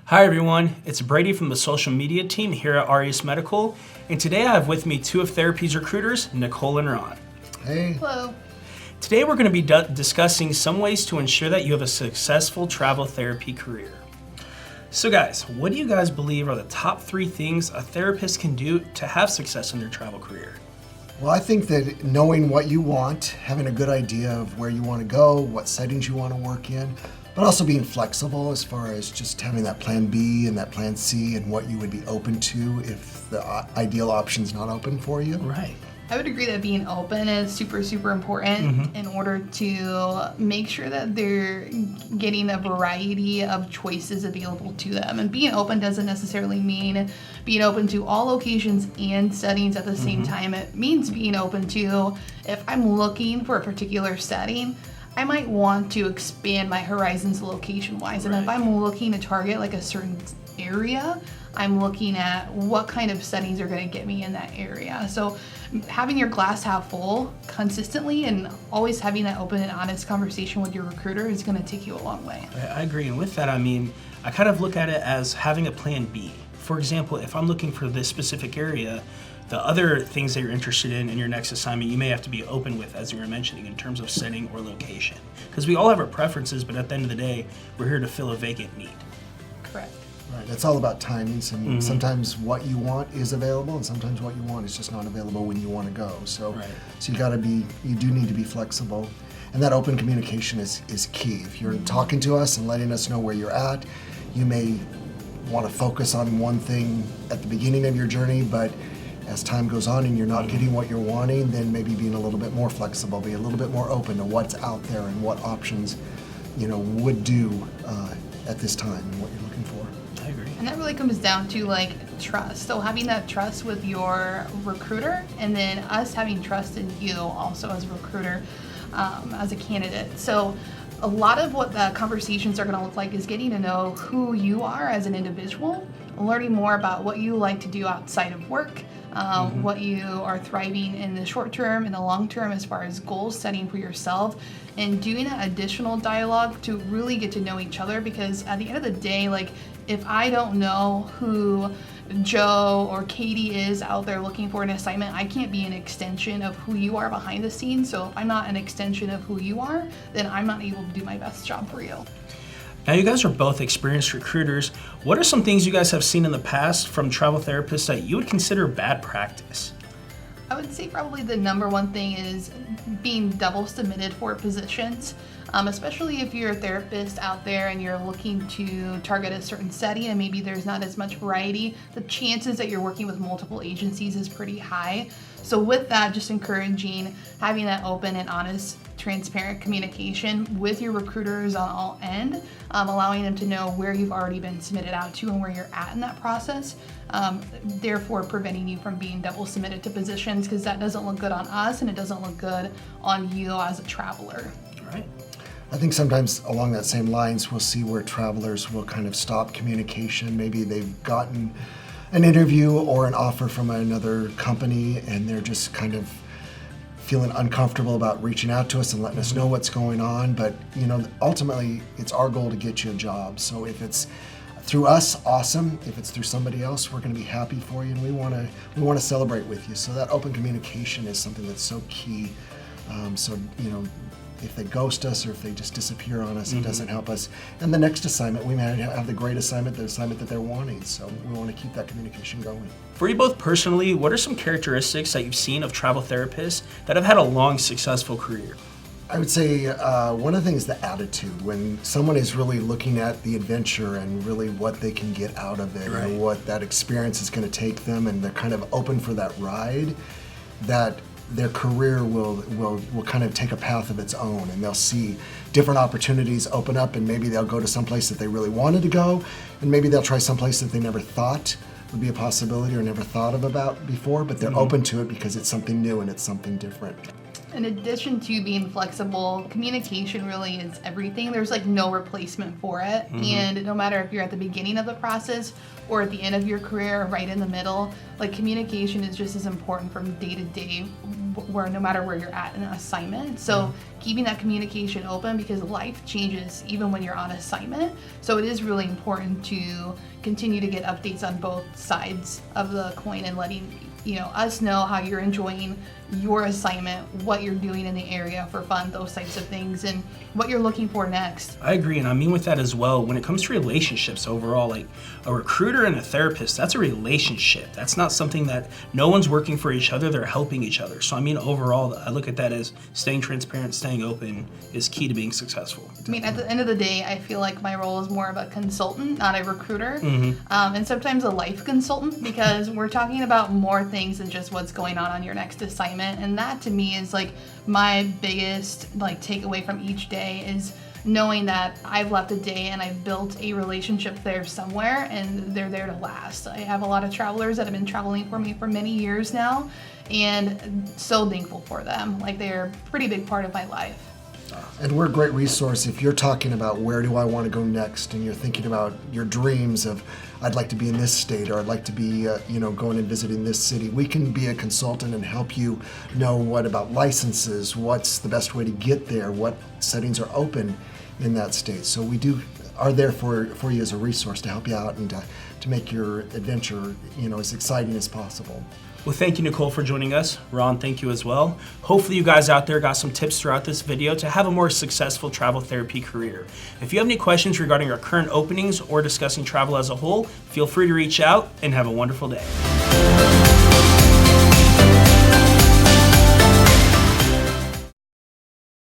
Hi everyone, it's Brady from the social media team here at Aureus Medical, and today I have with me two of Therapy's recruiters, Nicole and Ron. Hey. Hello. Today we're going to be discussing some ways to ensure that you have a successful travel therapy career. So guys, what do you guys believe are the top 3 things a therapist can do to have success in their travel career? Well, I think that knowing what you want, having a good idea of where you want to go, what settings you want to work in, but also being flexible as far as just having that plan B and that plan C and what you would be open to if the ideal option's not open for you. Right. I would agree that being open is super important in order to make sure that they're getting a variety of choices available to them. And being open doesn't necessarily mean being open to all locations and settings at the same time. It means being open to, if I'm looking for a particular setting, I might want to expand my horizons location-wise. And if I'm looking to target like a certain area, I'm looking at what kind of settings are going to get me in that area. So having your glass half full consistently and always having that open and honest conversation with your recruiter is going to take you a long way. I agree, and with that, I kind of look at it as having a plan B. For example, if I'm looking for this specific area, the other things that you're interested in your next assignment, you may have to be open with, as you were mentioning, in terms of setting or location. Because we all have our preferences, but at the end of the day, we're here to fill a vacant need. Correct. Right. It's all about timings, and sometimes what you want is available, and sometimes what you want is just not available when you want to go. So, so you do need to be flexible, and that open communication is key. If you're talking to us and letting us know where you're at, you may want to focus on one thing at the beginning of your journey, but as time goes on and you're not getting what you're wanting, then maybe being a little bit more flexible, be a little bit more open to what's out there and what options, would do at this time and what you're looking for. I agree. And that really comes down to like trust. So having that trust with your recruiter, and then us having trust in you also as a recruiter, as a candidate. So a lot of what the conversations are going to look like is getting to know who you are as an individual, learning more about what you like to do outside of work, what you are thriving in the short term and the long term as far as goal setting for yourself, and doing that additional dialogue to really get to know each other. Because at the end of the day, like, if I don't know who Joe or Katie is out there looking for an assignment, I can't be an extension of who you are behind the scenes. So if I'm not an extension of who you are, then I'm not able to do my best job for you. Now, you guys are both experienced recruiters. What are some things you guys have seen in the past from travel therapists that you would consider bad practice? I would say probably the number one thing is being double submitted for positions, especially if you're a therapist out there and you're looking to target a certain setting and maybe there's not as much variety. The chances that you're working with multiple agencies is pretty high. So with that, just encouraging having that open and honest, transparent communication with your recruiters on all end, allowing them to know where you've already been submitted out to and where you're at in that process, therefore preventing you from being double submitted to positions, because that doesn't look good on us and it doesn't look good on you as a traveler. Right. I think sometimes along that same lines, we'll see where travelers will kind of stop communication. Maybe they've gotten an interview or an offer from another company and they're just kind of feeling uncomfortable about reaching out to us and letting us know what's going on. But ultimately it's our goal to get you a job. So if it's through us, awesome. If it's through somebody else, we're going to be happy for you, and we want to celebrate with you. So that open communication is something that's so key. If they ghost us or if they just disappear on us, it doesn't help us. And the next assignment, we may have the great assignment, the assignment that they're wanting. So we want to keep that communication going. For you both personally, what are some characteristics that you've seen of travel therapists that have had a long, successful career? I would say one of the things is the attitude. When someone is really looking at the adventure and really what they can get out of it and what that experience is going to take them, and they're kind of open for that ride, that their career will kind of take a path of its own, and they'll see different opportunities open up, and maybe they'll go to some place that they really wanted to go, and maybe they'll try some place that they never thought would be a possibility or never thought of about before, but they're open to it because it's something new and it's something different. In addition to being flexible, communication really is everything. There's like no replacement for it. And no matter if you're at the beginning of the process or at the end of your career or right in the middle, like communication is just as important from day to day where no matter where you're at in an assignment. So keeping that communication open, because life changes even when you're on assignment. So it is really important to continue to get updates on both sides of the coin and letting us know how you're enjoying your assignment, what you're doing in the area for fun, those types of things, and what you're looking for next. I agree, and I mean with that as well, when it comes to relationships overall, like a recruiter and a therapist, that's a relationship. That's not something that no one's working for each other, they're helping each other. So I mean overall, I look at that as staying transparent, staying open is key to being successful. I mean, at the end of the day, I feel like my role is more of a consultant, not a recruiter, and sometimes a life consultant, because we're talking about more things than just what's going on your next assignment. And that to me is like my biggest takeaway from each day, is knowing that I've left a day and I've built a relationship there somewhere, and they're there to last. I have a lot of travelers that have been traveling for me for many years now, and so thankful for them. Like, they're a pretty big part of my life. And we're a great resource if you're talking about where do I want to go next, and you're thinking about your dreams of I'd like to be in this state, or I'd like to be going and visiting this city. We can be a consultant and help you know what about licenses, what's the best way to get there, what settings are open in that state. So we are there for you as a resource to help you out and to make your adventure as exciting as possible. Well, thank you, Nicole, for joining us. Ron, thank you as well. Hopefully you guys out there got some tips throughout this video to have a more successful travel therapy career. If you have any questions regarding our current openings or discussing travel as a whole, feel free to reach out, and have a wonderful day.